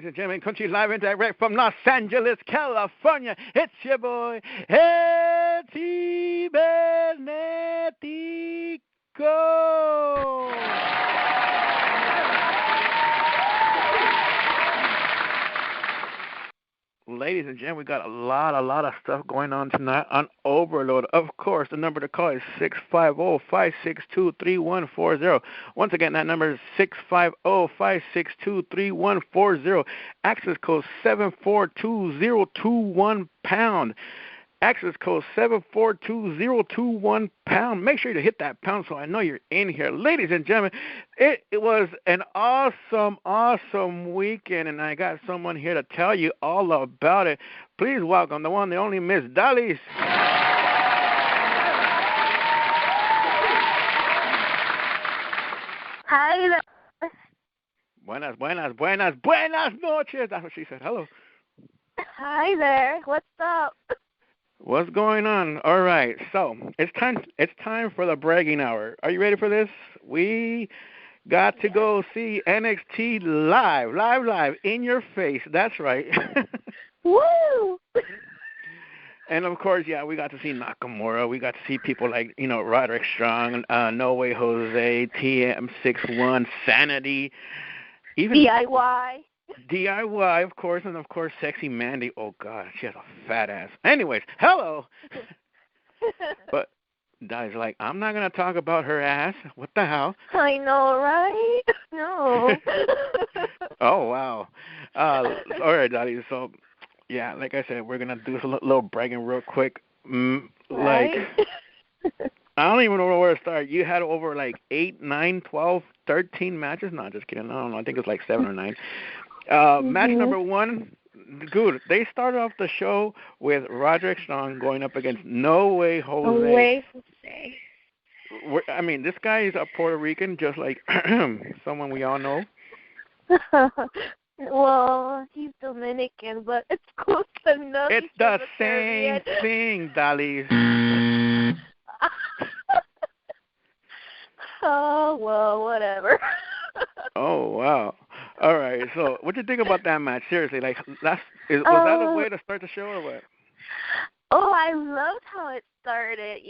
ladies and gentlemen, country live and direct from Los Angeles, California. It's your boy, El.CIBERNETICO. Ladies and gentlemen, we got a lot of stuff going on tonight on Overload. Of course, the number to call is 650-562-3140. Once again, that number is 650-562-3140. Access code 742-021#. Access code 742-021#. Make sure to hit that pound so I know you're in here. Ladies and gentlemen, it was an awesome weekend, and I got someone here to tell you all about it. Please welcome the one, the only Miss Dalis. Hi there. Buenas noches. That's what she said. Hello. Hi there. What's up? What's going on? All right, so it's time for the bragging hour. Are you ready for this? We got to go see NXT live in your face. That's right. Woo! And of course, yeah, we got to see Nakamura. We got to see people like, Roderick Strong, No Way Jose, TM61, Sanity, even DIY, of course, and of course, Sexy Mandy. Oh, God, she has a fat ass. Anyways, hello. But Di's like, I'm not going to talk about her ass. What the hell? I know, right? No. Oh, wow. All right, Dottie. So, yeah, like I said, we're going to do a little bragging real quick. Right? I don't even know where to start. You had over like 8, 9, 12, 13 matches? No, just kidding. I don't know. I think it's like 7 or 9. Match number 1, good. They started off the show with Roderick Strong going up against No Way Jose. No Way Jose. I mean, this guy is a Puerto Rican, just like someone we all know. Well, he's Dominican, but it's close enough. It's the same thing, Dalis. Oh, well, whatever. Oh, wow. All right, so what do you think about that match? Seriously, like, was that a way to start the show or what? Oh, I loved how it started,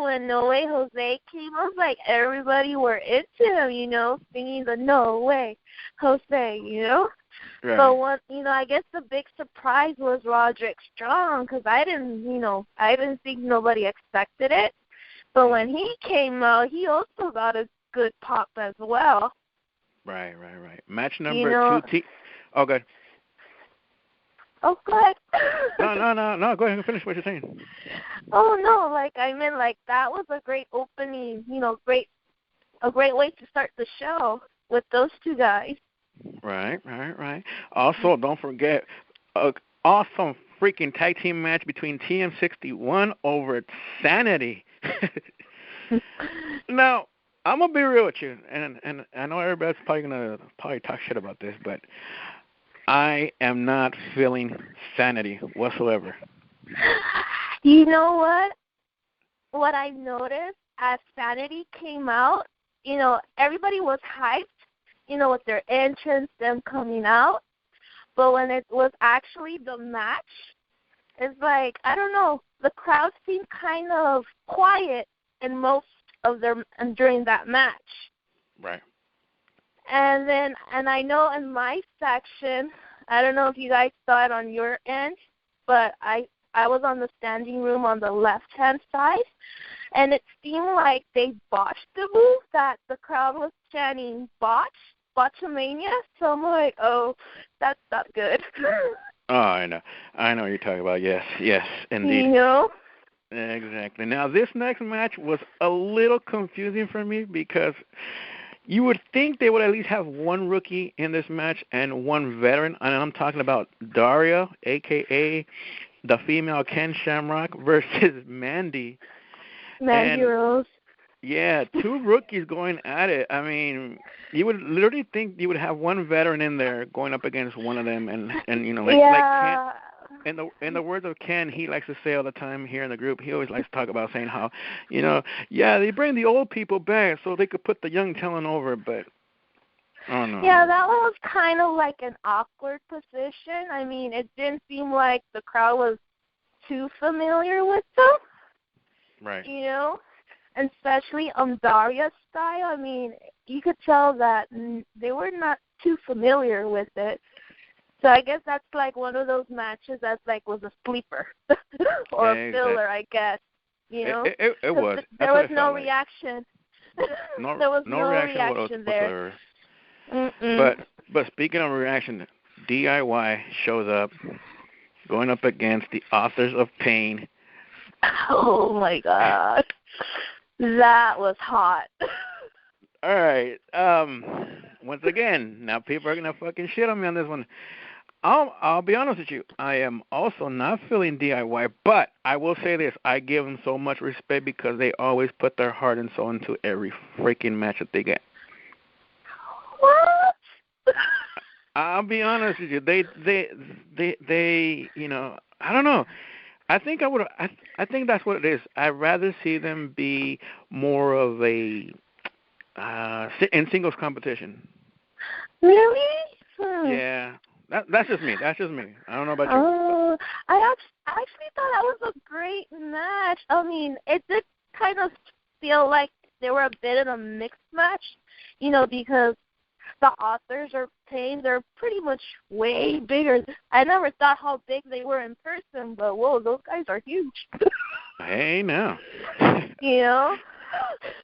when No Way Jose came up, like, everybody were into him, singing the No Way Jose, Right. So, I guess the big surprise was Roderick Strong, because I didn't think nobody expected it. But when he came out, he also got a good pop as well. Right. Match number 2. Oh, good. Oh, go ahead. No. Go ahead and finish what you're saying. Oh, no, that was a great opening, a great way to start the show with those two guys. Right. Also, don't forget, awesome freaking tag team match between TM61 over Sanity. Now, I'm going to be real with you, and I know everybody's probably going to talk shit about this, but I am not feeling Sanity whatsoever. You know what? What I noticed as Sanity came out, everybody was hyped, with their entrance, them coming out. But when it was actually the match, it's like, I don't know, the crowd seemed kind of quiet in most of them during that match. Right. And I know in my section, I don't know if you guys saw it on your end, but I was on the standing room on the left-hand side, and it seemed like they botched the move that the crowd was chanting Botchamania. So I'm like, oh, that's not good. Oh, I know what you're talking about. Yes, indeed. Exactly. Now, this next match was a little confusing for me because you would think they would at least have one rookie in this match and one veteran, and I'm talking about Daria, a.k.a. the female Ken Shamrock, versus Mandy. Mandy Rose. Yeah, 2 rookies going at it. I mean, you would literally think you would have one veteran in there going up against one of them, and like Ken, in the words of Ken, he likes to say all the time here in the group, he always likes to talk about saying how, they bring the old people back so they could put the young talent over, but Oh, no. Yeah, that one was kind of like an awkward position. I mean, it didn't seem like the crowd was too familiar with them. Right. You know? And especially Daria's style. I mean, you could tell that they were not too familiar with it. So I guess that's like one of those matches that's like was a sleeper or a filler, I guess. You know? It was. There was no reaction. No, there was no reaction there. But speaking of reaction, DIY shows up going up against the Authors of Pain. Oh my God, that was hot. All right. Once again, now people are gonna fucking shit on me on this one. I'll be honest with you. I am also not feeling DIY, but I will say this: I give them so much respect because they always put their heart and soul into every freaking match that they get. What? I'll be honest with you. They you know, I don't know. I think I think that's what it is. I'd rather see them be more of a in singles competition. Really? Yeah. That's just me. I don't know about you. Oh, I actually thought that was a great match. I mean, it did kind of feel like they were a bit of a mixed match, you know, because the Authors of Pain, they're pretty much way bigger. I never thought how big they were in person, but whoa, those guys are huge. Hey, now. You know?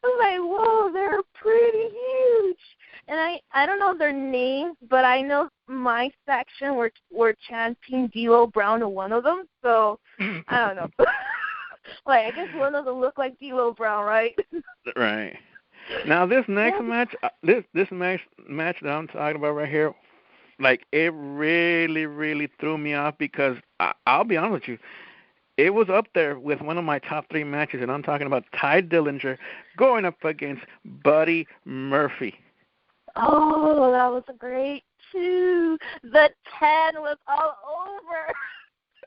I'm like, whoa, they're pretty huge. And I don't know their names, but I know my section were chanting D'Lo Brown to one of them, so I don't know. Like, I guess one of them looked like D'Lo Brown, right? Right. Now this next match, this match that I'm talking about right here, like it really threw me off because I'll be honest with you, it was up there with one of my top 3 matches, and I'm talking about Ty Dillinger going up against Buddy Murphy. Oh, that was a great 2. The 10 was all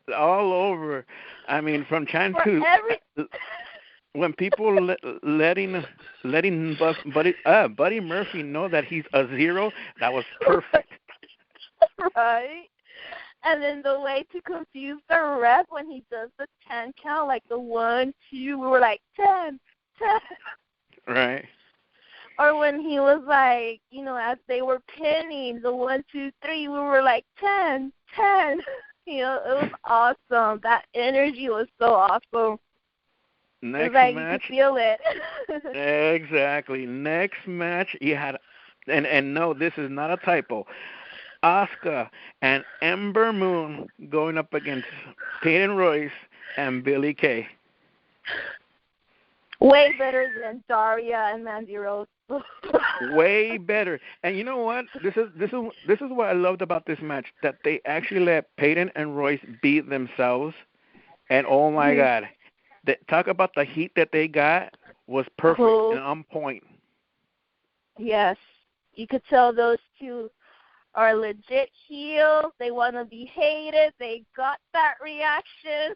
over. All over. I mean, from Chan to when people letting Buddy Murphy know that he's a 0, that was perfect. Right. And then the way to confuse the ref when he does the 10 count, like the 1, 2, we were like 10. Right. Or when he was like, you know, as they were pinning the 1, 2, 3, we were like 10. You know, it was awesome. That energy was so awesome. Next match, you could feel it. Exactly. Next match, you had, and no, this is not a typo. Asuka and Ember Moon going up against Peyton Royce and Billie Kay. Way better than Daria and Mandy Rose. Way better. And you know what? This is what I loved about this match, that they actually let Peyton and Royce beat themselves. And oh my God, talk about the heat that they got was perfect and on point. Yes, you could tell those two are legit heels. They want to be hated. They got that reaction.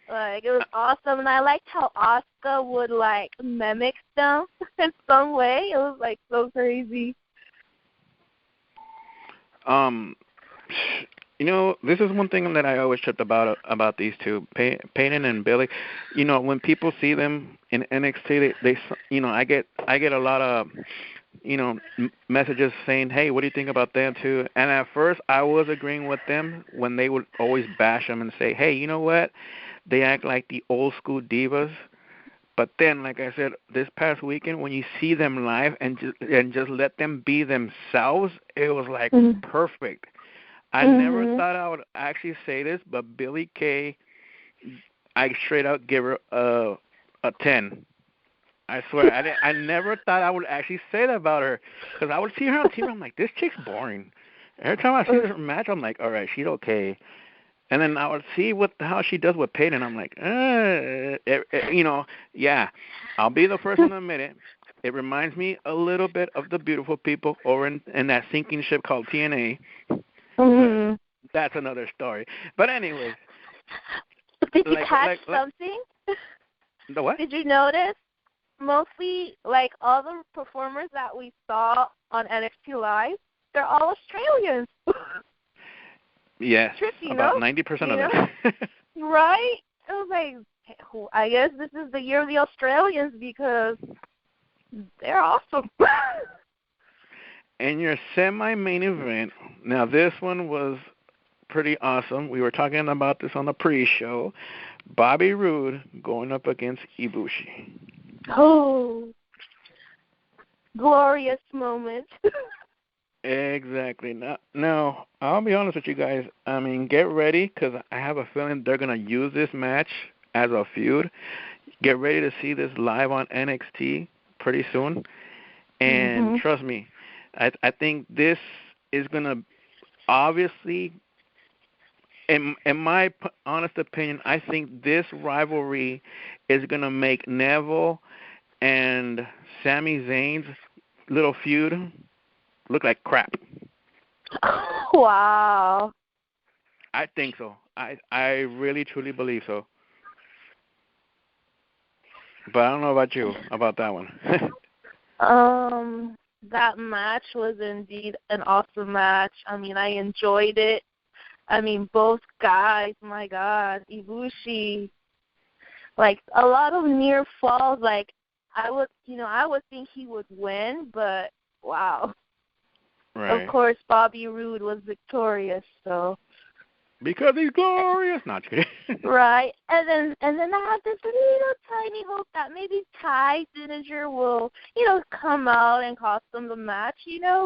Like, it was awesome, and I liked how Asuka would, like, mimic them in some way. It was, like, so crazy. You know, this is one thing that I always tripped about these two, Peyton and Billie. You know, when people see them in NXT, they you know, I get a lot of, you know, messages saying, hey, what do you think about them too? And at first, I was agreeing with them when they would always bash them and say, hey, you know what? They act like the old school divas. But then, like I said, this past weekend, when you see them live and just let them be themselves, it was like perfect. I never thought I would actually say this, but Billie Kay, I straight out give her a 10. I swear, I never thought I would actually say that about her, because I would see her on TV, I'm like, this chick's boring. Every time I see her match, I'm like, all right, she's okay. And then I would see how she does with Peyton. I'm like, you know, yeah, I'll be the first one to admit it. It reminds me a little bit of the beautiful people over in that sinking ship called TNA. That's another story. But anyway. Did you catch something? The what? Did you notice? mostly, like, all the performers that we saw on NXT Live, they're all Australians. Yes, Tricky, about no? 90% of them. Right? I was like, I guess this is the year of the Australians because they're awesome. And your semi-main event, now this one was pretty awesome. We were talking about this on the pre-show. Bobby Roode going up against Ibushi. Oh, glorious moment. Exactly. Now, I'll be honest with you guys. I mean, get ready because I have a feeling they're going to use this match as a feud. Get ready to see this live on NXT pretty soon. And trust me, I think this is going to obviously, in my honest opinion, I think this rivalry is going to make Neville and Sami Zayn's little feud look like crap. Wow. I think so. I really, truly believe so. But I don't know about you, about that one. That match was indeed an awesome match. I mean, I enjoyed it. I mean, both guys, my God, Ibushi, like, a lot of near falls. Like, I would think he would win, but wow. Right. Of course, Bobby Roode was victorious, so. Because he's glorious. Not kidding. Right. And then I have this little tiny hope that maybe Ty Dillinger will, come out and cost them the match,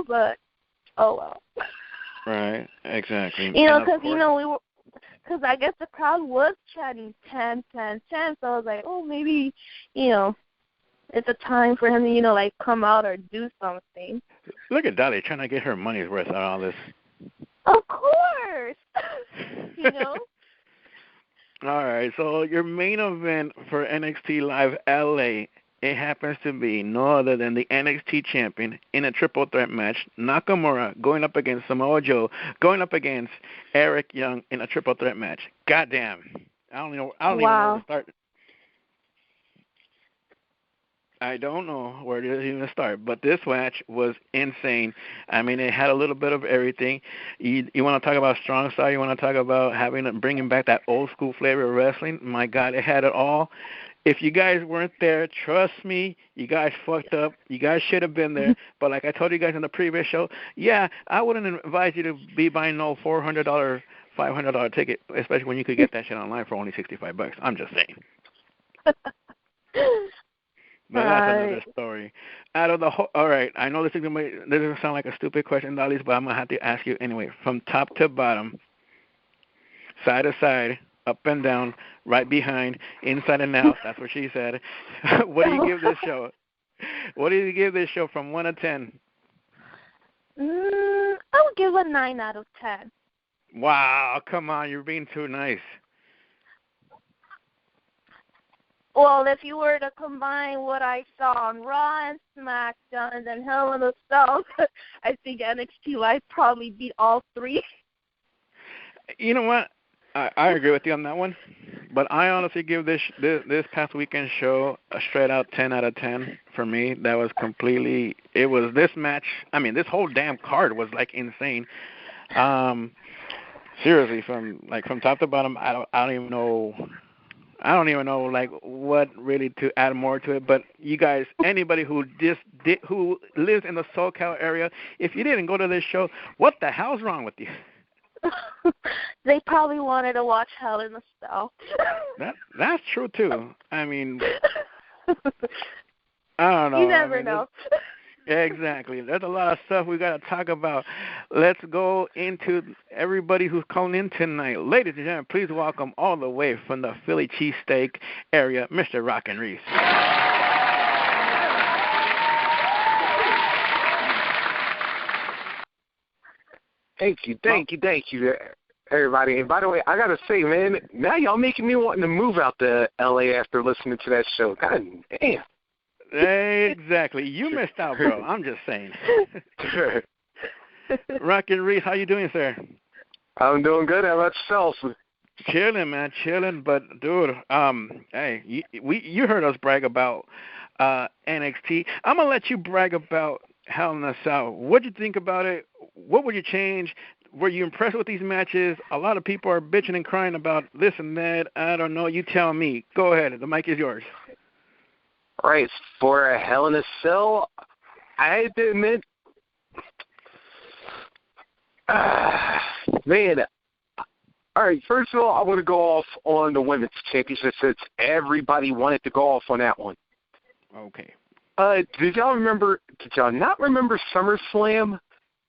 but oh well. Right. Exactly. Because I guess the crowd was chanting 10, 10, 10, so I was like, oh, maybe, it's a time for him to, like, come out or do something. Look at Dolly trying to get her money's worth out of all this. Of course. All right, so your main event for NXT Live LA, it happens to be no other than the NXT champion in a triple threat match, Nakamura going up against Samoa Joe, going up against Eric Young in a triple threat match. Goddamn. I don't even know where to start. I don't know where to even start, but this match was insane. I mean, it had a little bit of everything. You want to talk about strong style? You want to talk about bringing back that old school flavor of wrestling? My God, it had it all. If you guys weren't there, trust me, you guys fucked up. You guys should have been there. But like I told you guys in the previous show, yeah, I wouldn't advise you to be buying no $400, $500 ticket, especially when you could get that shit online for only $65. I'm just saying. But that's another story. Out of the whole, all right, I know this is going to sound like a stupid question, Dolly, but I'm going to have to ask you anyway. From top to bottom, side to side, up and down, right behind, inside and out, that's what she said. What do you give this show? What do you give this show from 1 to 10? I would give a 9 out of 10. Wow, come on, you're being too nice. Well, if you were to combine what I saw on Raw and SmackDown and then Hell in a Cell, I think NXT Live probably beat all three. You know what? I agree with you on that one. But I honestly give this past weekend show a straight out 10 out of 10 for me. That was completely – it was this match – I mean, this whole damn card was, like, insane. Seriously, from top to bottom, I don't even know – I don't even know like what really to add more to it, but you guys, anybody who who lives in the SoCal area, if you didn't go to this show, what the hell's wrong with you? They probably wanted to watch Hell in a Cell. That's true too. I mean, I don't know. You never know. Exactly. There's a lot of stuff we got to talk about. Let's go into everybody who's calling in tonight. Ladies and gentlemen, please welcome all the way from the Philly cheesesteak area, Mr. Rockin' Reese. Thank you, everybody. And by the way, I got to say, man, now y'all making me wanting to move out to L.A. after listening to that show. God damn. Exactly. You missed out, bro. I'm just saying. Rockin' Reese, how you doing, sir? I'm doing good. How about yourself? Chilling, man, chilling. But dude, hey, you heard us brag about NXT. I'm going to let you brag about Hell in a Cell. What did you think about it? What would you change? Were you impressed with these matches? A lot of people are bitching and crying about this and that. I don't know. You tell me. Go ahead. The mic is yours. All right. For a Hell in a Cell, I had to admit, man, all right, first of all, I want to go off on the Women's Championship since everybody wanted to go off on that one. Okay. Did y'all not remember SummerSlam?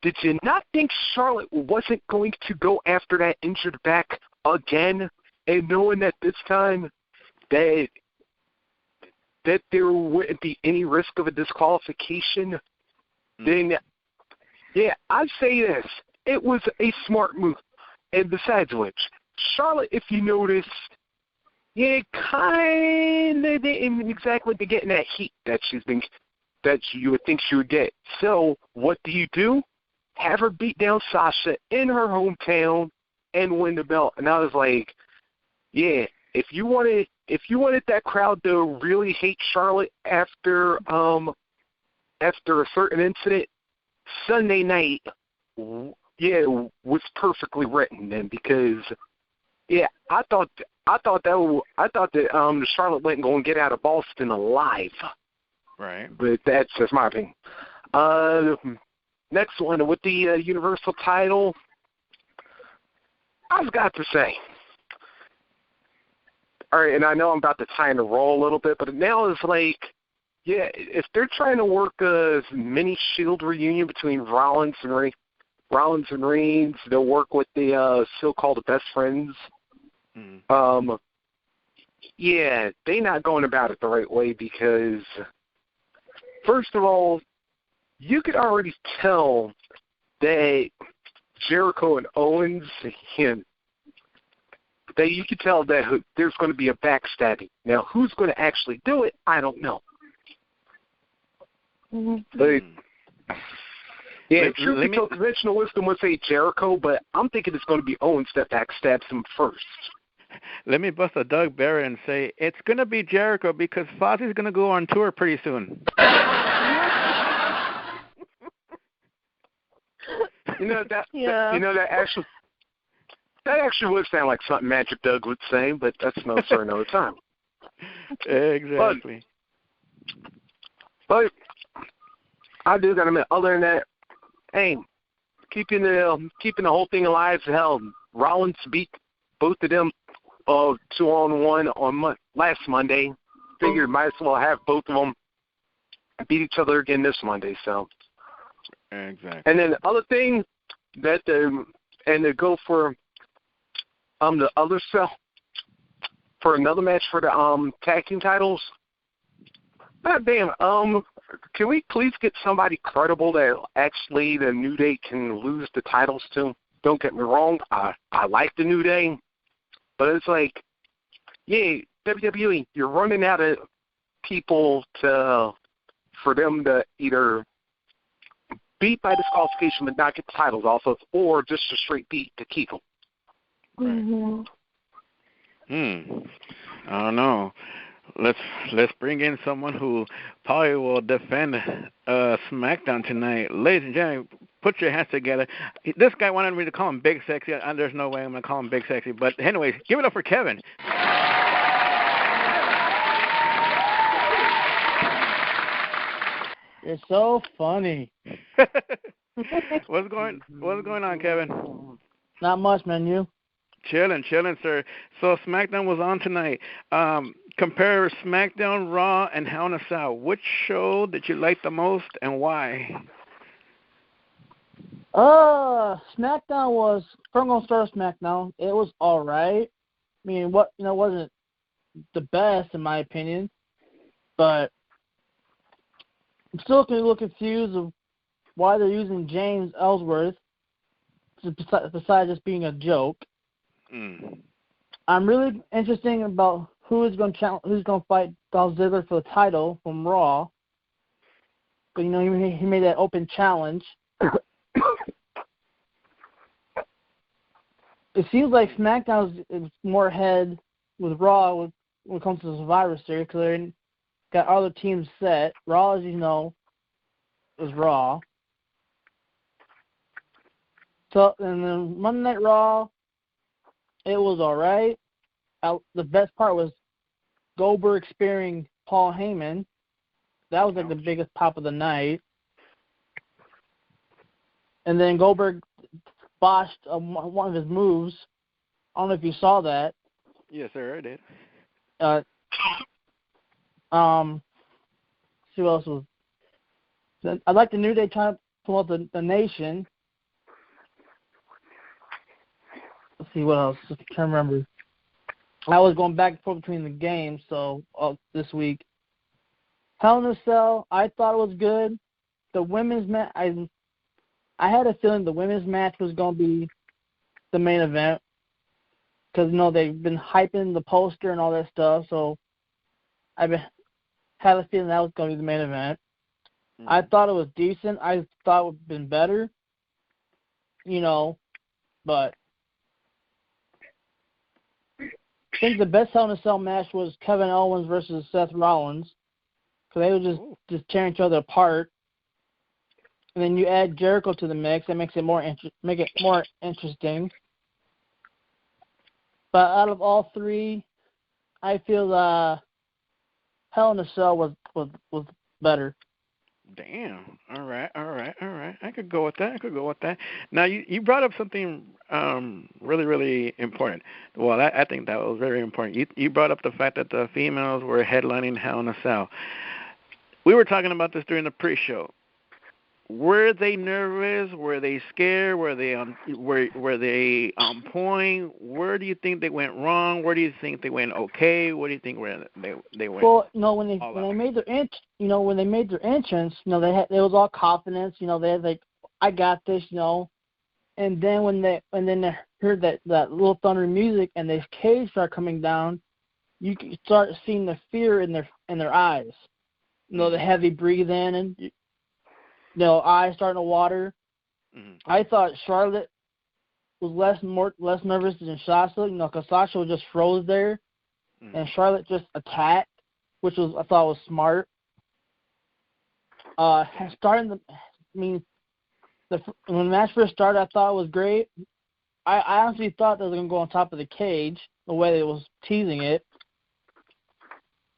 Did you not think Charlotte wasn't going to go after that injured back again? And knowing that this time that there wouldn't be any risk of a disqualification, then, yeah, I'd say this. It was a smart move. And besides which, Charlotte, if you noticed, kind of didn't exactly be getting that heat that you would think she would get. So what do? Have her beat down Sasha in her hometown and win the belt. And I was like, yeah, if you wanted that crowd to really hate Charlotte after a certain incident, Sunday night, was perfectly written then, because I thought that Charlotte wasn't going to get out of Boston alive. Right. But that's just my opinion. Next one with the Universal title, I've got to say. All right, and I know I'm about to tie in the roll a little bit, but now it's like, if they're trying to work a mini Shield reunion between Rollins and Reigns, they'll work with the so-called best friends. They're not going about it the right way, because, first of all, you could already tell that Jericho and Owens, that you could tell that there's going to be a backstabbing. Now, who's going to actually do it, I don't know. But, conventional wisdom would say Jericho, but I'm thinking it's going to be Owens that backstabs him first. Let me bust a Doug Barrett and say it's going to be Jericho, because Fozzie's going to go on tour pretty soon. That actually would sound like something Magic Doug would say, but that's for another time. Exactly. But I do got to admit, other than that, hey, keeping the whole thing alive. Hell, Rollins beat both of them 2-on-1 on last Monday. Figured might as well have both of them beat each other again this Monday. So. Exactly. And then the other thing that they go for the other cell for another match for the tag team titles. God damn, can we please get somebody credible that actually the New Day can lose the titles to? Don't get me wrong, I like the New Day, but it's like, WWE, you're running out of people for them to either beat by disqualification but not get the titles off of, or just a straight beat to keep them. I don't know. Let's bring in someone who probably will defend SmackDown tonight. Ladies and gentlemen, put your hands together. This guy wanted me to call him Big Sexy. There's no way I'm going to call him Big Sexy. But anyways, give it up for Kevin. You're so funny. What's going on, Kevin? Not much, man. You? Chilling, sir. So SmackDown was on tonight. Compare SmackDown, Raw, and Hell in a Cell. Which show did you like the most, and why? SmackDown was. I'm gonna start SmackDown. It was all right. I mean, wasn't the best in my opinion, but I'm still a little confused of why they're using James Ellsworth besides just being a joke. I'm really interested about who's going to fight Dolph Ziggler for the title from Raw. But he made that open challenge. It seems like SmackDown is more ahead with Raw when it comes to the Survivor Series, because got other teams set. Raw, as you know, is Raw. So, and then Monday Night Raw, it was all right. The best part was Goldberg spearing Paul Heyman. That was like the biggest pop of the night. And then Goldberg botched one of his moves. I don't know if you saw that. Yes, sir, I did. See what else was. I like the New Day trying to promote the Nation. Let's see what else. I'm trying to remember. I was going back and forth between the games, so this week. Hell in a Cell, I thought it was good. The women's match, I had a feeling the women's match was going to be the main event because, they've been hyping the poster and all that stuff, so had a feeling that was going to be the main event. Mm-hmm. I thought it was decent. I thought it would have been better, but I think the best Hell in a Cell match was Kevin Owens versus Seth Rollins because they were just tearing each other apart. And then you add Jericho to the mix. That makes it more interesting. But out of all three, I feel Hell in a Cell was better. Damn. All right. I could go with that. Now, you brought up something really, really important. Well, I think that was very important. You brought up the fact that the females were headlining Hell in a Cell. We were talking about this during the pre-show. Were they nervous? Were they scared? Were they on point? Where do you think they went wrong? Where do you think they went okay? What do you think they went? Well, when they made their entrance, they was all confidence. They had like, I got this, And then when they heard that little thunder music and the cage started coming down, you could start seeing the fear in their eyes. The heavy breathing and. Eyes starting to water. Mm-hmm. I thought Charlotte was less nervous than Sasha, because Sasha just froze there, and Charlotte just attacked, which I thought was smart. When the match first started, I thought it was great. I honestly thought they were going to go on top of the cage, the way they was teasing it.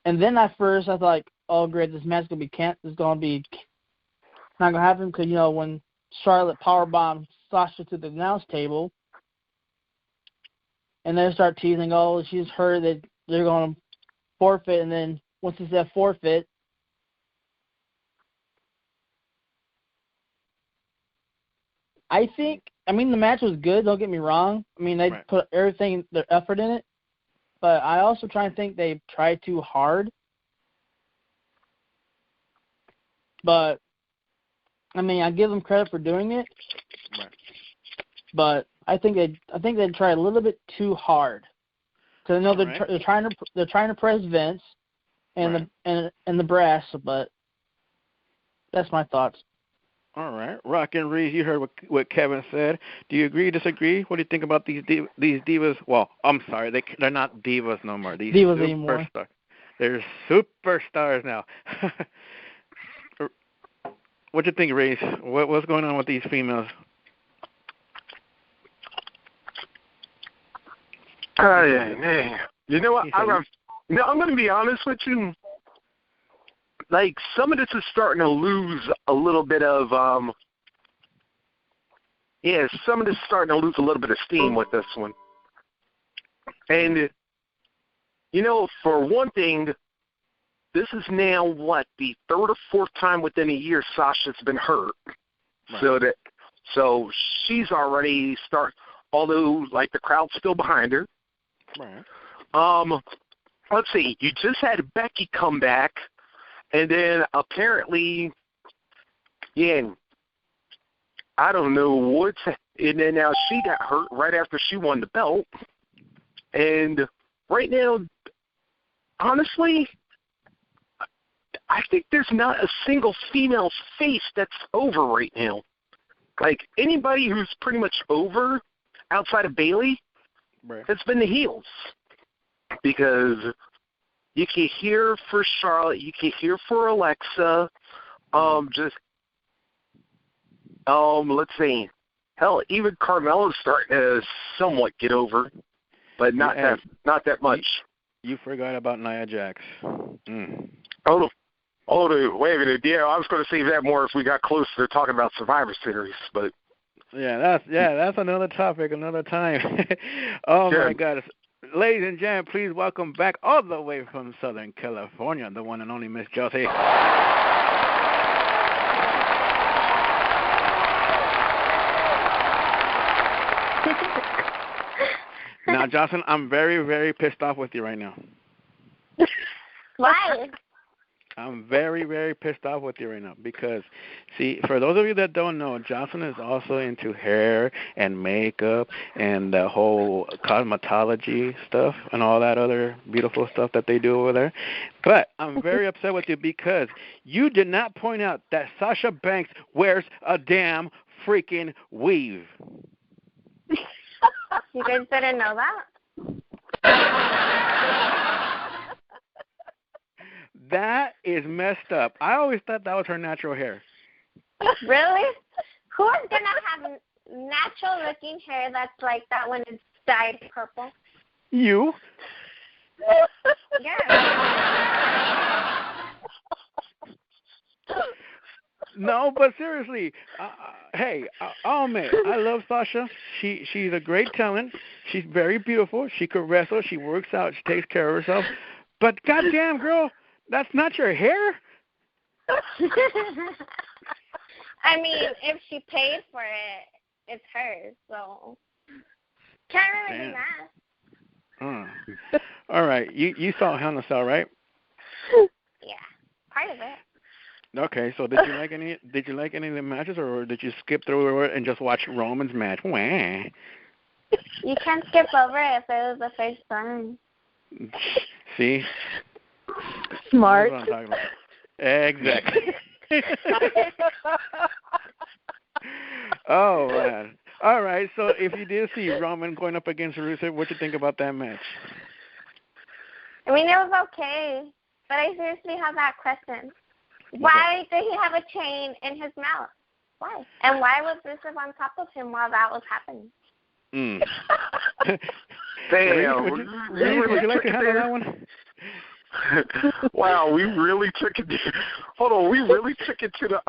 And then at first, I thought, oh great, this match is going to be not going to happen because, when Charlotte powerbombed Sasha to the announce table, and they start teasing, oh, she's heard that they're going to forfeit, and then once it's that forfeit, the match was good, don't get me wrong. They put everything, their effort in it, but I also try and think they tried too hard. But I give them credit for doing it, but I think they tried a little bit too hard. Because I know they're trying to press Vince and the brass, but that's my thoughts. All right, Rock and Reese, you heard what Kevin said. Do you agree? Disagree? What do you think about these divas? Well, I'm sorry, they're not divas no more. These divas anymore. They're superstars now. What do you think, Reese? What's going on with these females? Man. You know what? I'm going to be honest with you. Like, some of this is starting to lose a little bit of, some of this is starting to lose a little bit of steam with this one. And, for one thing, this is now, the third or fourth time within a year Sasha's been hurt. Right. So she's already although, the crowd's still behind her. Right. Let's see, you just had Becky come back, and then apparently, I don't know and then now she got hurt right after she won the belt. And right now, honestly, I think there's not a single female face that's over right now. Anybody who's pretty much over outside of Bayley, It's been the heels. Because You can hear for Charlotte. You can hear for Alexa. Let's see. Hell, even Carmella's starting to somewhat get over, but not that much. You forgot about Nia Jax. Mm. Hold on, wait a minute. Yeah, I was going to save that more if we got closer to talking about Survivor Series, but that's another topic, another time. My God. Ladies and gentlemen, please welcome back all the way from Southern California, the one and only Miss Josie. Now, Jocelyn, I'm very, very pissed off with you right now. Why? I'm very, very pissed off with you right now because, see, for those of you that don't know, Jocelyn is also into hair and makeup and the whole cosmetology stuff and all that other beautiful stuff that they do over there. But I'm very upset with you because you did not point out that Sasha Banks wears a damn freaking weave. You guys didn't know that? That is messed up. I always thought that was her natural hair. Really? Who's going to have natural-looking hair that's like that when it's dyed purple? You. Yeah. No, but seriously, hey, I'll admit, I love Sasha. She's a great talent. She's very beautiful. She could wrestle. She works out. She takes care of herself. But goddamn, girl, that's not your hair. I mean, if she paid for it, it's hers. So can't really be mad. All right, you saw Hell in a Cell, right? Yeah, part of it. Okay, so did you like any of the matches, or did you skip through it and just watch Roman's match? Wah. You can't skip over it if it was the first time. See? Smart. That's what I'm talking about. Exactly. Oh, man. All right, so if you did see Roman going up against Rusev, what you think about that match? I mean, it was okay, but I seriously have that question. Why did he have a chain in his mouth? Why? And why was Rusev on top of him while that was happening? Damn. Would you like to handle that one? Wow, we really took it. Hold on, we really took it to the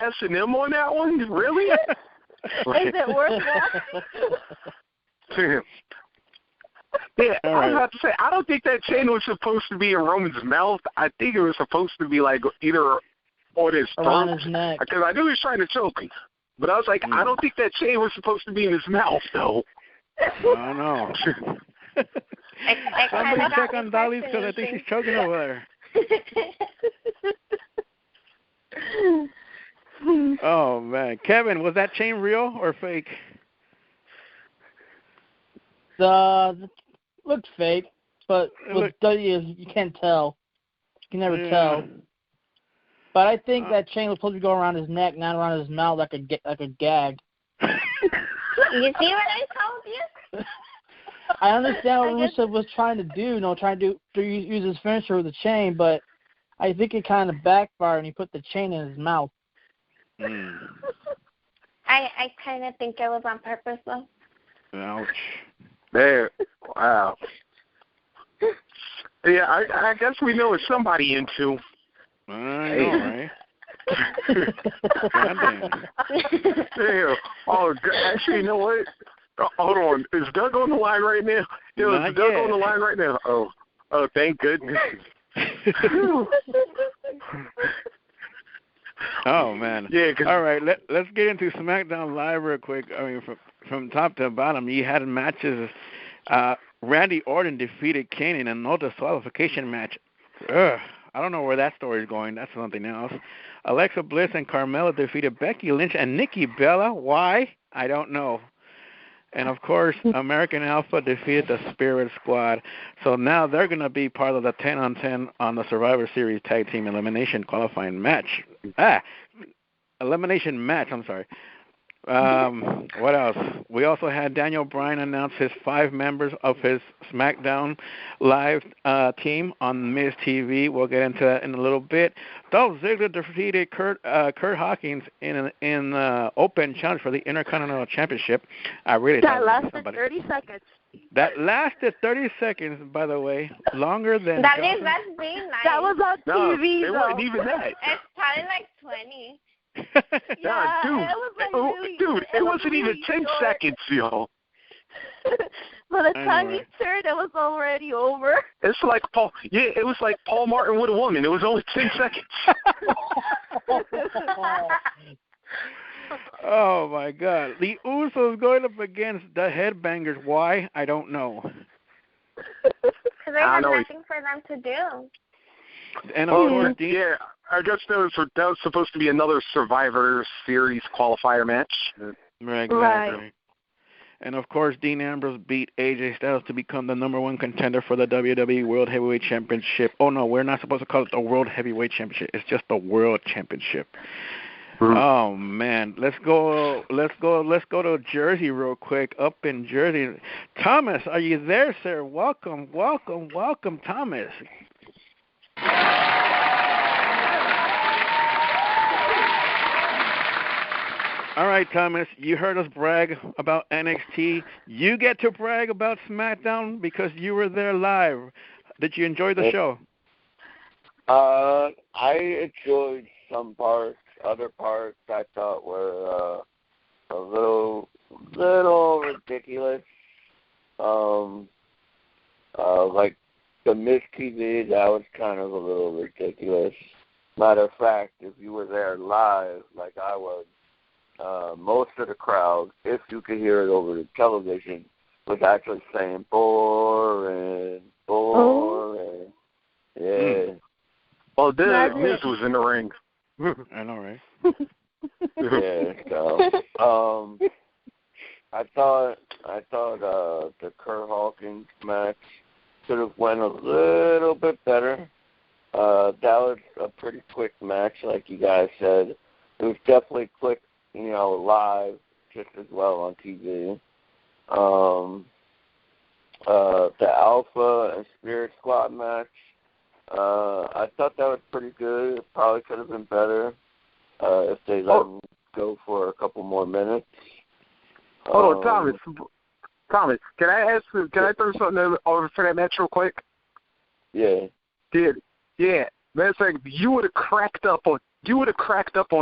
S&M on that one. Really? Is it worth that? Yeah, I was about to say, I don't think that chain was supposed to be in Roman's mouth. I think it was supposed to be like either on his around throat, his neck. because I knew he was trying to choke him. But I was like, I don't think that chain was supposed to be in his mouth, though. I don't know. Somebody check on Dolly because I think she's choking over there. Oh, man. Kevin, was that chain real or fake? Looked fake, but with W, you can't tell. You can never tell. But I think that chain was supposed to go around his neck, not around his mouth like a gag. You see what I told you? I understand what Rusev was trying to do, trying to use his finisher with the chain, but I think it kind of backfired and he put the chain in his mouth. I kind of think it was on purpose, though. Ouch. There. Wow. Yeah, I guess we know what somebody into. I know, right? Goddamn. Damn. Oh, actually, you know what? Hold on. Is Doug on the line right now? Is Doug on the line right now? Oh, thank goodness. Oh, man. Yeah. All right, let's get into SmackDown Live real quick. I mean, from top to bottom, you had matches. Randy Orton defeated Kane in a no disqualification match. I don't know where that story is going. That's something else. Alexa Bliss and Carmella defeated Becky Lynch and Nikki Bella. Why? I don't know. And, of course, American Alpha defeated the Spirit Squad. So now they're going to be part of the 10-on-10 on the Survivor Series Tag Team Elimination Qualifying Match. Elimination Match, I'm sorry. What else? We also had Daniel Bryan announce his 5 members of his SmackDown Live team on Miz TV. We'll get into that in a little bit. Dolph Ziggler defeated Kurt Hawkins in open challenge for the Intercontinental Championship. I really that thought lasted 30 seconds. That lasted 30 seconds, by the way, longer than. That is that's being nice. That was on TV, it though. wasn't even that. It's probably like 20. Yeah, dude, it was like really, it wasn't really even 10 short. seconds, yo. By the time he turned, it was already over. It's like Paul. Yeah, it was like Paul Martin with a woman. It was only 10 seconds. Oh my God! The Usos going up against the Headbangers. Why? I don't know. Because they had nothing for them to do. And of course, yeah, I guess that was supposed to be another Survivor Series qualifier match. Right. And of course, Dean Ambrose beat AJ Styles to become the #1 contender for the WWE World Heavyweight Championship. Oh no, we're not supposed to call it the World Heavyweight Championship. It's just the World Championship. Oh man, let's go to Jersey real quick. Up in Jersey, Thomas, are you there, sir? Welcome, Thomas. All right, Thomas, you heard us brag about NXT. You get to brag about SmackDown because you were there live. Did you enjoy the show? I enjoyed some parts. Other parts I thought were a little ridiculous. Like the Miz TV, that was kind of a little ridiculous. Matter of fact, if you were there live, like I was, most of the crowd, if you could hear it over the television, was actually saying boring. Yeah. Oh, Miz was in the ring. I know, right? Yeah. So, I thought the Kurt Hawkins match could have went a little bit better. That was a pretty quick match, like you guys said. It was definitely quick, live just as well on TV. The Alpha and Spirit Squad match, I thought that was pretty good. It probably could have been better if they let them go for a couple more minutes. Hold on, Thomas, can I throw something over for that match real quick? Yeah. Yeah. That's like you would have cracked up on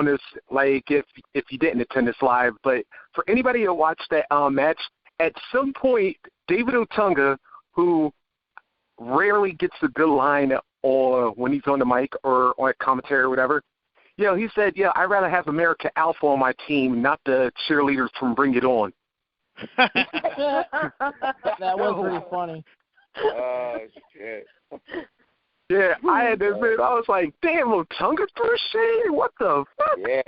this, like if you didn't attend this live. But for anybody who watched that match, at some point, David Otunga, who rarely gets a good line or when he's on the mic or on commentary or whatever, he said, I'd rather have America Alpha on my team, not the cheerleaders from Bring It On. That was pretty funny. Oh, shit. Yeah, I had to admit, I was like, damn, Otunga threw shade? What the fuck? Yeah,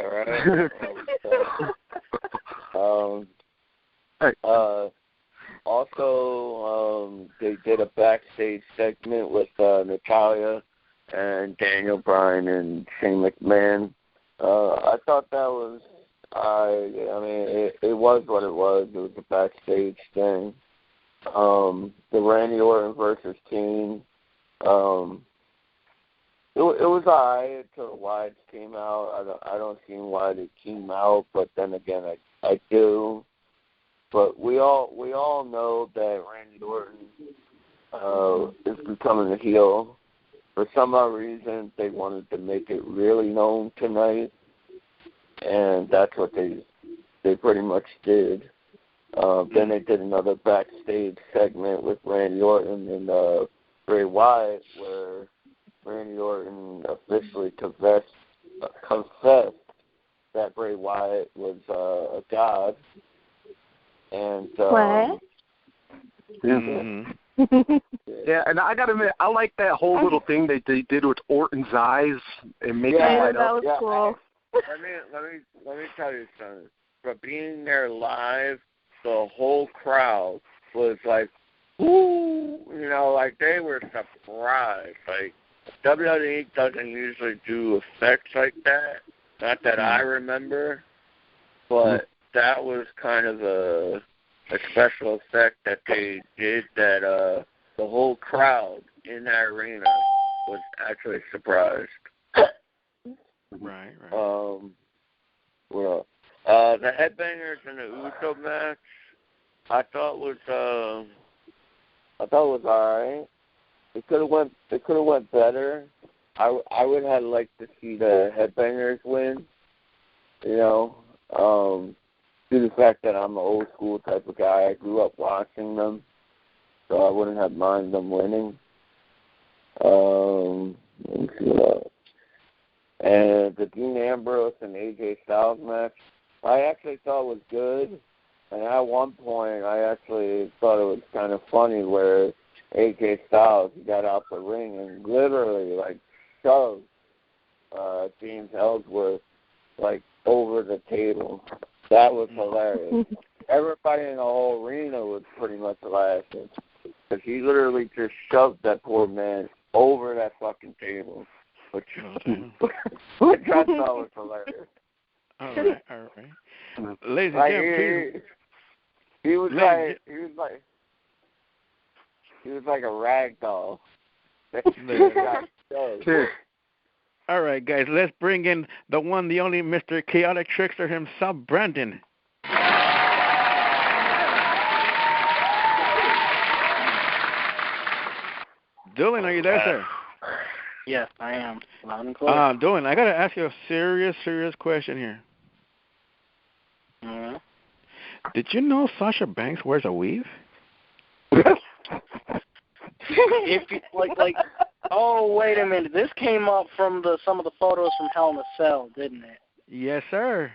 right. Also, they did a backstage segment with Natalya and Daniel Bryan and Shane McMahon. I thought that was, it was what it was. It was a backstage thing. The Randy Orton versus team, it was alright until the Wyatts came out. I don't see why they came out, but then again, I do. But we all know that Randy Orton is becoming a heel. For some odd reason, they wanted to make it really known tonight, and that's what they pretty much did. Then they did another backstage segment with Randy Orton and Bray Wyatt, where Randy Orton officially confessed that Bray Wyatt was a god. And what? Yeah, and I gotta admit, I like that whole little thing that they did with Orton's eyes and making it light up. That was cool. Let me tell you something. For being there live, the whole crowd was like, ooh, like they were surprised. Like WWE doesn't usually do effects like that. Not that I remember, but that was kind of a special effect that they did that the whole crowd in that arena was actually surprised. Right. What else? The headbangers in the Uso match, I thought was alright. It could have went better. I would have liked to see the headbangers win. You know, due to the fact that I'm an old school type of guy. I grew up watching them, so I wouldn't have minded them winning. Let me see what else. And the Dean Ambrose and AJ Styles match, I actually thought was good. And at one point, I actually thought it was kind of funny where AJ Styles, he got out the ring and literally, like, shoved James Ellsworth, like, over the table. That was hilarious. Everybody in the whole arena was pretty much laughing. Because he literally just shoved that poor man over that fucking table. Which I thought was hilarious. All right. Ladies and gentlemen, please. He was like a rag doll. All right, guys, let's bring in the one, the only Mr. Chaotic Trickster himself, Brandon. Dylan, are you there, sir? Yes, I am. Loud and clear. Dylan, I got to ask you a serious question here. Mm-hmm. Did you know Sasha Banks wears a weave? If you, like, oh, wait a minute. This came up from some of the photos from Hell in a Cell, didn't it? Yes, sir.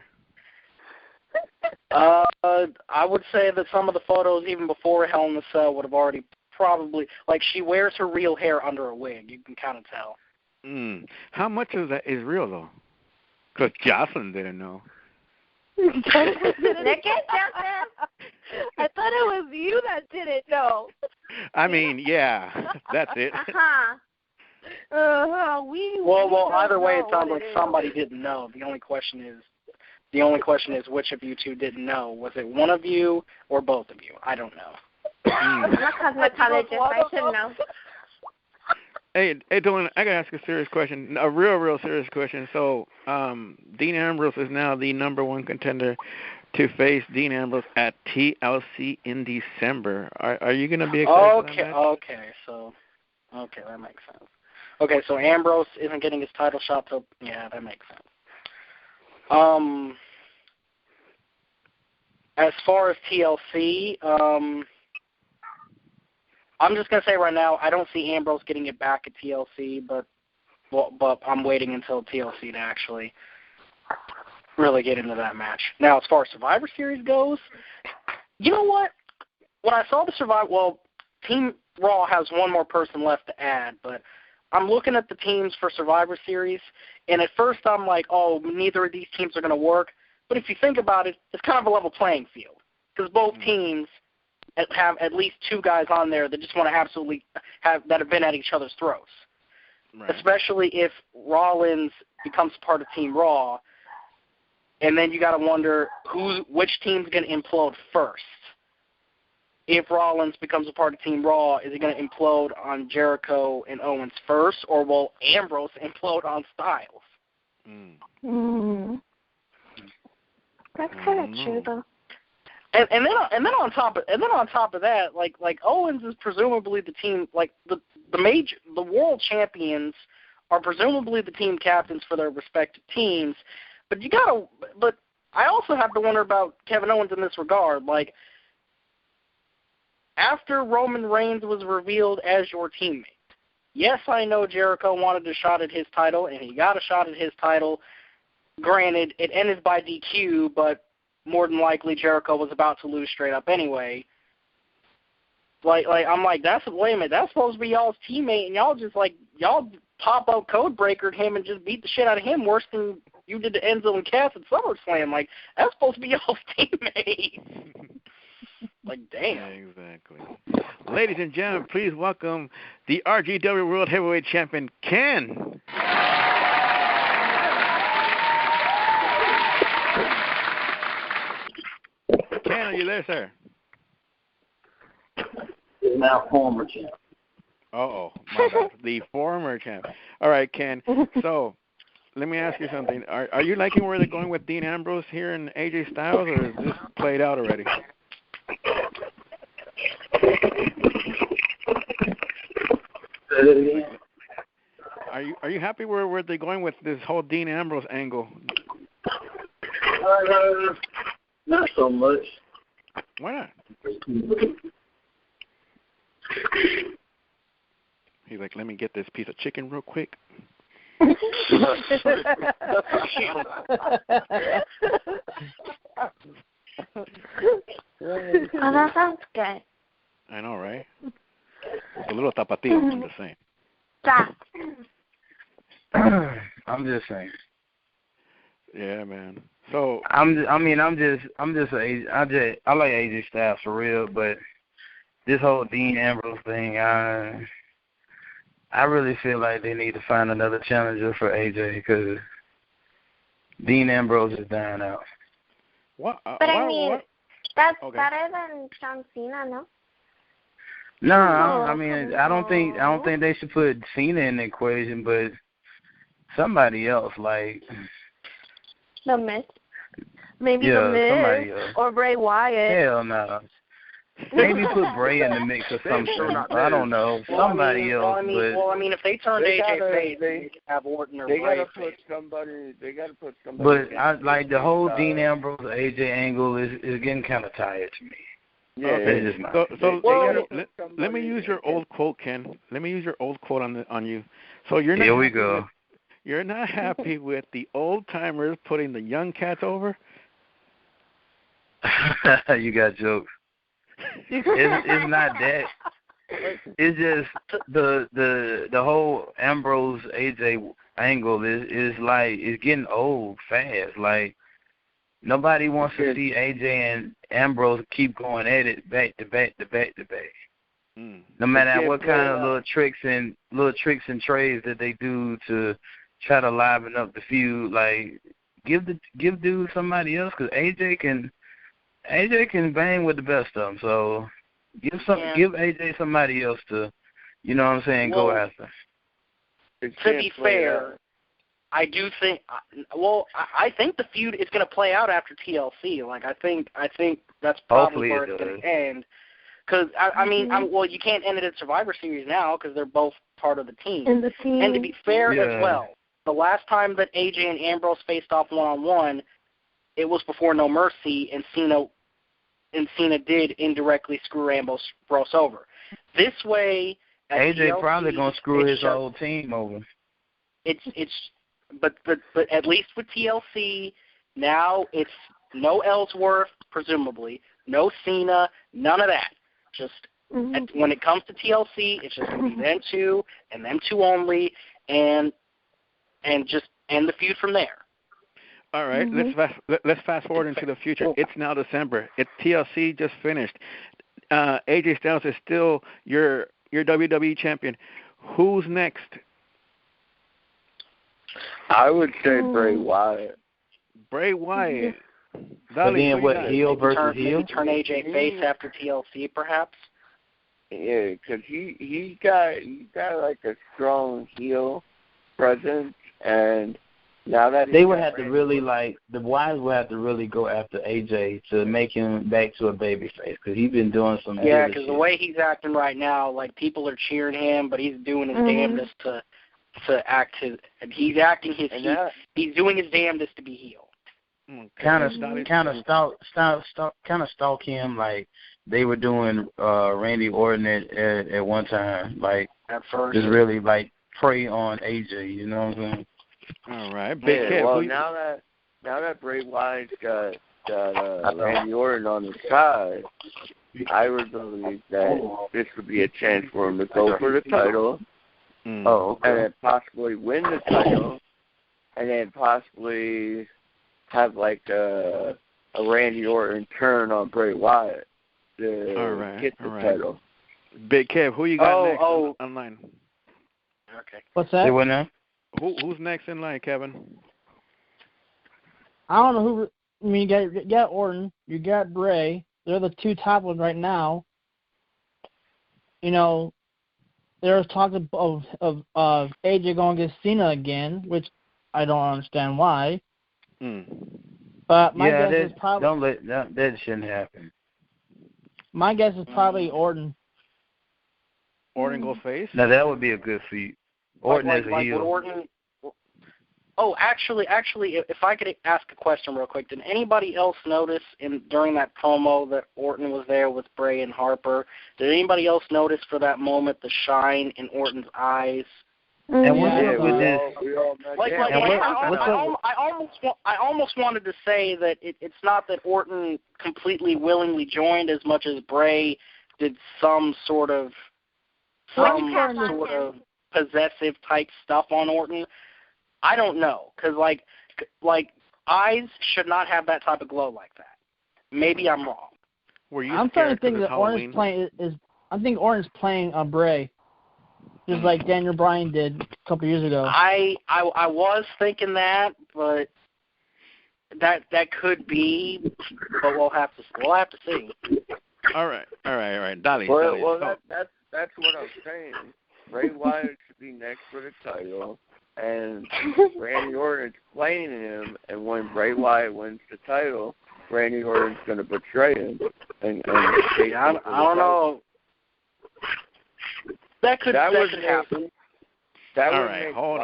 I would say that some of the photos, even before Hell in a Cell, would have already probably, like, she wears her real hair under a wig. You can kind of tell. How much of that is real, though? Because Jocelyn didn't know. I thought it was you that didn't know. I mean, yeah, that's it. Well, either way, it sounds like somebody didn't know. The only question is which of you two didn't know. Was it one of you or both of you? I don't know. I'm a cosmetologist. I should know. Hey, Dylan, I gotta ask a serious question, a real serious question. So, Dean Ambrose is now the #1 contender to face Dean Ambrose at TLC in December. Are you gonna be excited for that match? Okay, that makes sense. Okay, so Ambrose isn't getting his title shot till that makes sense. As far as TLC, I'm just going to say right now, I don't see Ambrose getting it back at TLC, but I'm waiting until TLC to actually really get into that match. Now, as far as Survivor Series goes, you know what? When I saw the Team Raw has one more person left to add, but I'm looking at the teams for Survivor Series, and at first I'm like, oh, neither of these teams are going to work. But if you think about it, it's kind of a level playing field because both teams have at least two guys on there that just want to absolutely have been at each other's throats. Right. Especially if Rollins becomes part of Team Raw, and then you got to wonder which team's going to implode first. If Rollins becomes a part of Team Raw, is he going to implode on Jericho and Owens first, or will Ambrose implode on Styles? That's kind of true, though. And then on top of that, like Owens is presumably the team, like the world champions are presumably the team captains for their respective teams. But I also have to wonder about Kevin Owens in this regard. Like, after Roman Reigns was revealed as your teammate, yes, I know Jericho wanted a shot at his title, and he got a shot at his title. Granted, it ended by DQ, but more than likely Jericho was about to lose straight up anyway. I'm like, wait a minute, that's supposed to be y'all's teammate, and y'all pop out Codebreakered him and just beat the shit out of him worse than you did to Enzo and Cass at SummerSlam. Like, that's supposed to be y'all's teammate. Like, damn. Yeah, exactly. Ladies and gentlemen, please welcome the RGW World Heavyweight Champion, Ken. are you there, sir? He's now former champ. Uh-oh, my bad. The former champ. All right, Ken. So, let me ask you something. Are you liking where they're going with Dean Ambrose here and AJ Styles, or is this played out already? Are you happy where they're going with this whole Dean Ambrose angle? Not so much. Why not? He's like, let me get this piece of chicken real quick. Oh, that sounds good. I know, right? A little tapatio, I'm just saying. Stop. I'm just saying. Yeah, man. So I like AJ Styles for real, but this whole Dean Ambrose thing, I really feel like they need to find another challenger for AJ because Dean Ambrose is dying out. What? But I mean, that's better than John Cena, no? No, I mean, I don't think they should put Cena in the equation, but somebody else like The Miz. Maybe The Miz or Bray Wyatt. Hell no. Maybe put Bray in the mix or something. I don't know. Somebody else. I mean, if they turned AJ face, they could have Orton or Bray. They gotta put somebody. But I like the whole Dean Ambrose AJ angle is getting kind of tired to me. Yeah. Okay. Let me use your old quote, Ken. Let me use your old quote on you. So you're not. Here we go. You're not happy with the old timers putting the young cats over? You got jokes. It's not that. It's just the whole Ambrose AJ angle is like it's getting old fast. Like nobody wants to see AJ and Ambrose keep going at it back to back to back to back. No matter what kind of little tricks and trades that they do to try to liven up the feud, like give dude somebody else because AJ can bang with the best of them. So give AJ somebody else to, you know what I'm saying, go after. To be fair, I do think. I think the feud is going to play out after TLC. Like I think that's probably where it's going to end. Because I mean, you can't end it at Survivor Series now because they're both part of the team. And to be fair as well, the last time that AJ and Ambrose faced off 1-on-1, it was before No Mercy, and Cena did indirectly screw Ambrose over. This way, AJ TLC, probably gonna screw his whole team over. But at least with TLC now it's no Ellsworth presumably, no Cena, none of that. Just when it comes to TLC, it's just gonna be them two and them two only, and just end the feud from there. All right, let's fast forward into the future. It's now December. TLC just finished. AJ Styles is still your WWE champion. Who's next? I would say Bray Wyatt. Bray Wyatt. But then what? Heel versus heel? Turn AJ face after TLC, perhaps. Yeah, because he's got like a strong heel presence, and now that they would have to really the Wyatts would have to really go after AJ to make him back to a baby face because he's been doing some. Yeah, because the way he's acting right now, like people are cheering him, but he's doing his damnedest to act his. He's acting his. He's doing his damnedest to be heel. Kind of stalk him like they were doing Randy Orton at one time, like at first. Just really like prey on AJ. You know what I'm saying? All right, now that Bray Wyatt's got Randy Orton on his side, I would believe that this would be a chance for him to go for the title, and then possibly win the title, and then possibly have like a Randy Orton turn on Bray Wyatt to get the title. Big Kev, who you got next online? Okay. What's that? Say what now? Who's next in line, Kevin? I don't know who. I mean, you got Orton, you got Bray, they're the two top ones right now. You know, there was talk of AJ going against Cena again, which I don't understand why. But my guess is probably that shouldn't happen. My guess is probably Orton. Orton goes face? Now that would be a good feat. Orton as a heel. Orton. Oh, actually, if I could ask a question real quick, did anybody else notice during that promo that Orton was there with Bray and Harper? Did anybody else notice for that moment the shine in Orton's eyes? And I almost wanted to say that it's not that Orton completely willingly joined as much as Bray did some sort of possessive type stuff on Orton. I don't know, because like eyes should not have that type of glow like that. Maybe I'm wrong. Were you I'm starting to think that Orton's playing I think Orton's playing on Bray, just like Daniel Bryan did a couple years ago. I was thinking that, but that could be, but we'll have to see. All right, Dolly. Well, that's what I'm saying. Bray Wyatt should be next for the title. And Randy Orton's playing him, and when Bray Wyatt wins the title, Randy Orton's going to betray him. I don't know. That could happen. All right, hold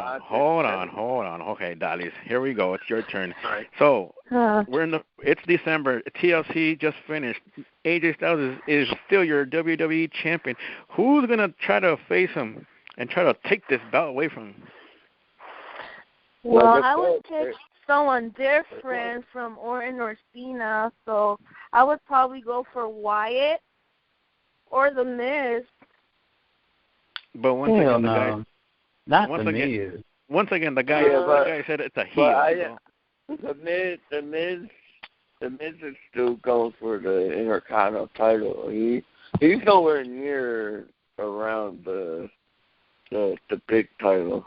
on. Okay, Dolly, here we go. It's your turn. All right. So it's December. TLC just finished. AJ Styles is still your WWE champion. Who's gonna try to face him and try to take this belt away from him? Well, I would pick someone different from Orton or Cena, so I would probably go for Wyatt or The Miz. But once again, the guy said it's a heel. The Miz is still going for the Intercontinental title. He's nowhere near around the big title.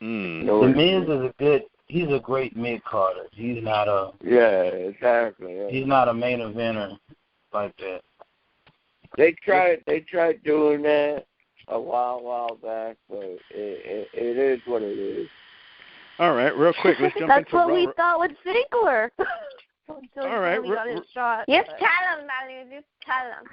The Miz he's a great mid-carder. He's not exactly. Yeah. He's not a main eventer like that. They tried doing that a while back, but it is what it is. All right, real quick, let's jump That's into what we thought with Ziggler. All right, got his shot. Just tell him, Dolly. Just tell him.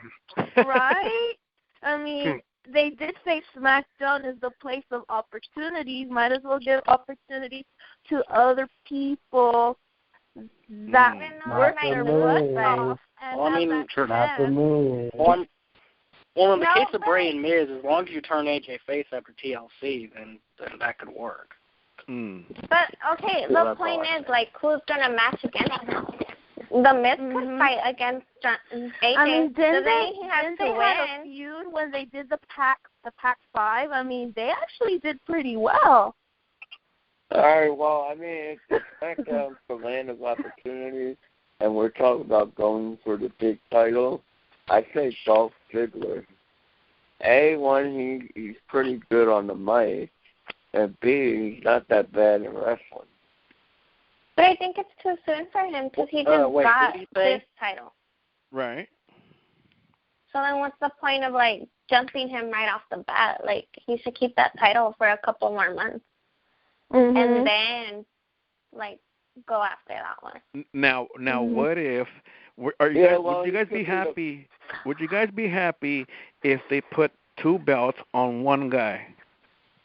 Right? I mean, they did say SmackDown is the place of opportunities. Might as well give opportunities to other people that work their butts off and have that chance. Well, in the case of Bray and Miz, as long as you turn AJ face after TLC, then that could work. But, okay, the point is, like, who's going to match against him? The Miz could fight against AJ. I mean, didn't they have a feud when they did the Pac 5? I mean, they actually did pretty well. All right, well, I mean, it's SmackDown's the land of opportunities, and we're talking about going for the big title. I say Dolph Ziggler. A, he's pretty good on the mic, and B, he's not that bad in wrestling. But I think it's too soon for him because he just got this title. Right. So then what's the point of, like, jumping him right off the bat? Like, he should keep that title for a couple more months. And then, like, go after that one. Now, what if? Would you guys be happy? Would you guys be happy if they put two belts on one guy?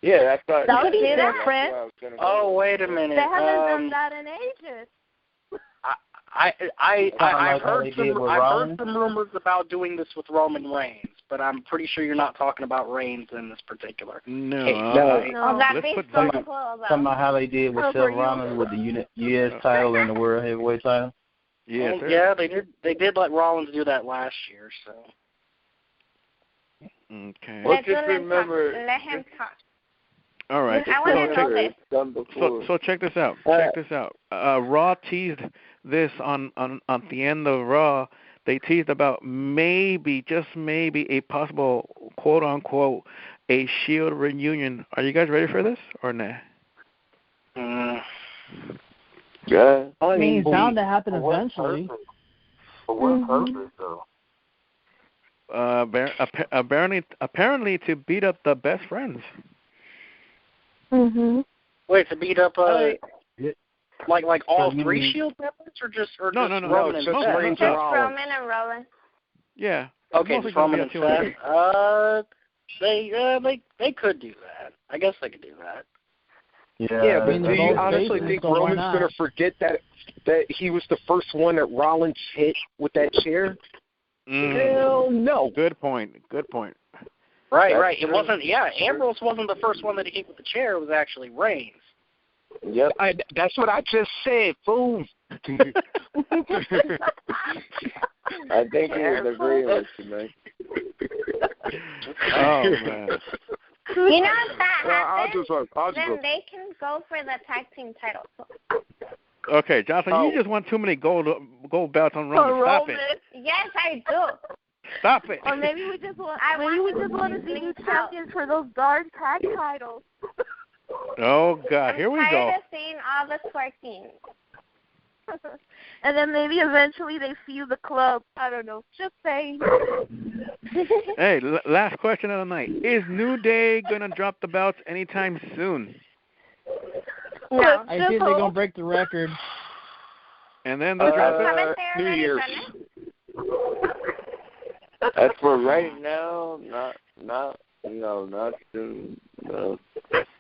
Yeah, that's right. That would be different. Oh, wait a minute. They haven't done that in ages. I've heard some rumors about doing this with Roman Reigns, but I'm pretty sure you're not talking about Reigns in this particular case. No. That'd be so cool, though. Talking about how they did with Seth Rollins with the U.S. title and the World Heavyweight title. Yeah, they did let Rollins do that last year. So. Okay. Well, just remember. Let him talk. All right. I want to know this. So check this out. Raw teased this on the end of Raw. They teased about maybe, just maybe, a possible quote unquote a Shield reunion. Are you guys ready for this or nah? Yeah. I mean, it's bound to happen eventually. For what purpose, though? Apparently to beat up the best friends. Wait, to beat up like all three Shield members, or just no, Roman and just Seth? Reigns Just and Rollins. Roman and Rollins. Yeah. Okay, just Roman and Seth. They could do that. I guess they could do that. Yeah, but do you honestly think Roman's going to forget that he was the first one that Rollins hit with that chair? Hell no. Good point. Right. It wasn't. Yeah, Ambrose wasn't the first one that he hit with the chair. It was actually Reigns. Yep. That's what I just said. Boom. I think he was agreeing with you, man. Oh man. You know if that happens, then they can go for the tag team titles. Okay, Jocelyn, you just want too many gold belts on Roman. Stop it. Yes, I do. Stop it. Or maybe we just want to see you champions for those darn tag titles. Oh God, here we go. I'm tired of seeing all the twerking. And then maybe eventually they feud the club. I don't know. Just saying. Hey, last question of the night. Is New Day going to drop the belts anytime soon? No. I think they're going to break the record. And then they'll drop it? New Year's. As for right now, not soon. No.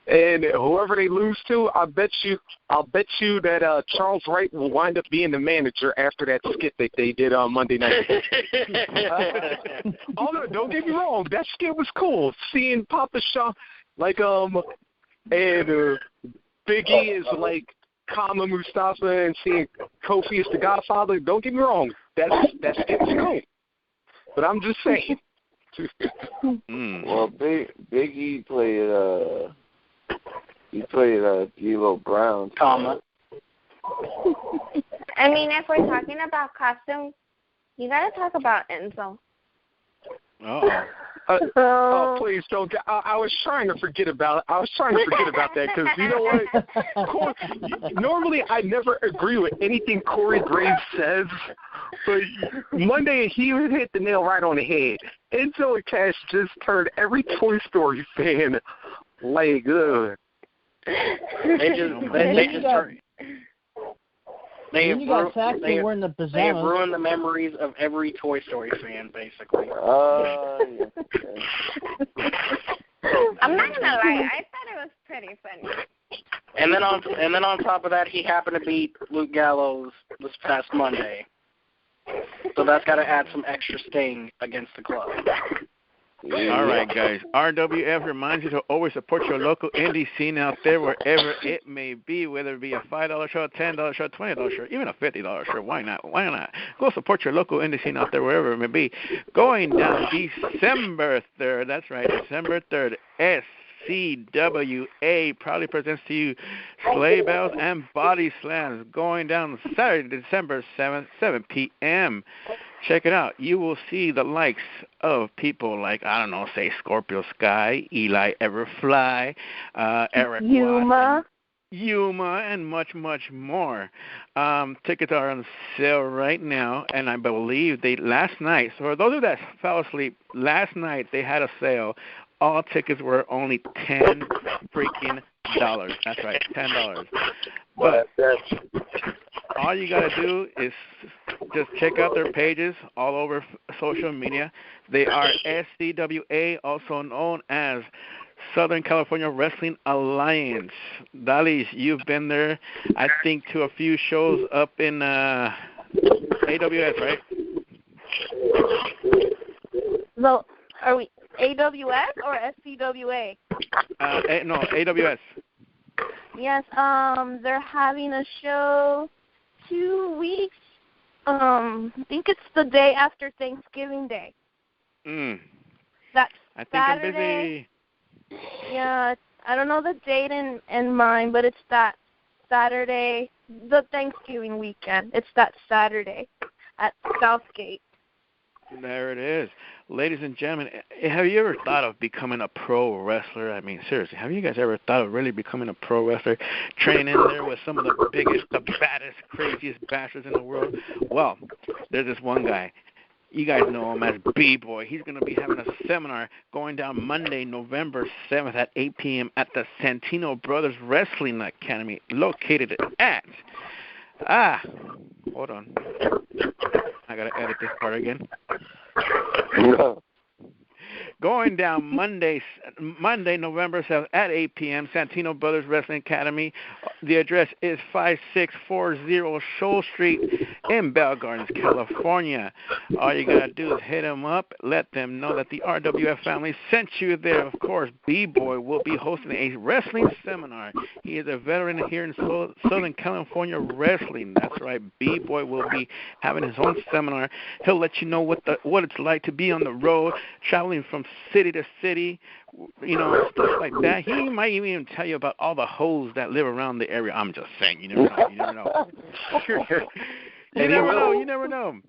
And whoever they lose to, I'll bet you that Charles Wright will wind up being the manager after that skit that they did on Monday night. Oh no, don't get me wrong, that skit was cool. Seeing Papa Shaw and Big E is like Kama Mustafa, and seeing Kofi as the Godfather. Don't get me wrong, that skit was cool. But I'm just saying. Well, Big E played D'Lo Brown. Comma. I mean, if we're talking about costumes, you gotta talk about Enzo. Oh, please don't. I was trying to forget about that because you know what? Normally, I never agree with anything Corey Graves says, but Monday he hit the nail right on the head. Enzo and Cash just turned every Toy Story fan like, ugh. They have ruined the memories of every Toy Story fan, basically. I'm not gonna lie, I thought it was pretty funny. And then on top of that, he happened to beat Luke Gallows this past Monday, so that's got to add some extra sting against the club. All right, guys. RWF reminds you to always support your local indie scene out there, wherever it may be, whether it be a $5 show, $10 show, $20 show, even a $50 show. Why not? Go support your local indie scene out there, wherever it may be. Going down December 3rd. That's right, December 3rd. SCWA proudly presents to you Sleigh Bells and Body Slams, going down Saturday, December 7th, 7 p.m. Check it out. You will see the likes of people like, I don't know, say Scorpio Sky, Eli Everfly, Eric Watson, Yuma, and much, much more. Tickets are on sale right now, and I believe last night, so for those of you that fell asleep, last night they had a sale. All tickets were only $10 freaking dollars. That's right, $10. But all you got to do is just check out their pages all over social media. They are SCWA, also known as Southern California Wrestling Alliance. Dalis, you've been there, I think, to a few shows up in AWS, right? So, are we AWS or SCWA? No, AWS. Yes, they're having a show 2 weeks. I think it's the day after Thanksgiving Day. That's I think Saturday. I'm busy. Yeah, I don't know the date in mind, but it's that Saturday, the Thanksgiving weekend. It's that Saturday at Southgate. There it is. ladies and gentlemen, have you ever thought of becoming a pro wrestler? I mean, seriously, have you guys ever thought of really becoming a pro wrestler, training in there with some of the biggest, the baddest, craziest bastards in the world? Well, there's this one guy. You guys know him as B-Boy. He's going to be having a seminar going down Monday, November 7th at 8 p.m. at the Santino Brothers Wrestling Academy, located at... hold on. I got to edit this part again. Going down Monday, November 7th at 8 p.m., Santino Brothers Wrestling Academy. The address is 5640 Shoal Street in Bell Gardens, California. All you got to do is hit them up. Let them know that the RWF family sent you there. Of course, B-Boy will be hosting a wrestling seminar. He is a veteran here in Southern California wrestling. That's right. B-Boy will be having his own seminar. He'll let you know what it's like to be on the road, traveling from city to city, stuff like that. He might even tell you about all the hoes that live around the area. I'm just saying, you never know. You never know.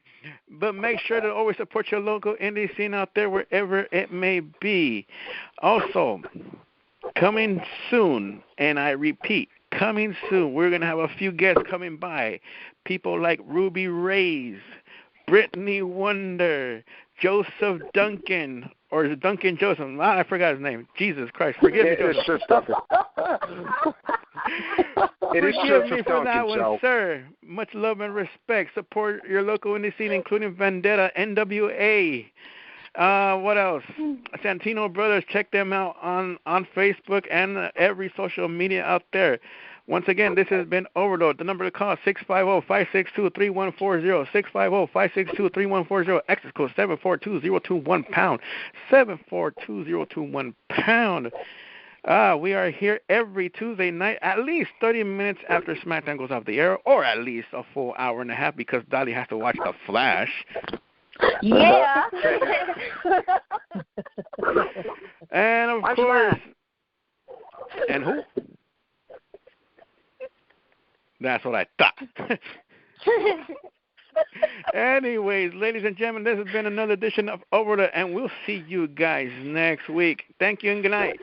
But make sure to always support your local indie scene out there, wherever it may be. Also, coming soon, and I repeat, coming soon, we're going to have a few guests coming by. People like Ruby Reyes, Brittany Wonder, Joseph Duncan, or is it Duncan Joseph? I forgot his name. Jesus Christ, forgive me, Joseph. Forgive me for that one, sir. Much love and respect. Support your local indie scene, including Vendetta, NWA. What else? Santino Brothers. Check them out on Facebook and every social media out there. Once again, this has been Overload. The number to call is 650-562-3140, 650-562-3140, access code 742-021 £742-021. We are here every Tuesday night, at least 30 minutes after SmackDown goes off the air, or at least a full hour and a half because Dolly has to watch The Flash. Yeah. And of course, and who? That's what I thought. Anyways, ladies and gentlemen, this has been another edition of Overload, and we'll see you guys next week. Thank you and good night.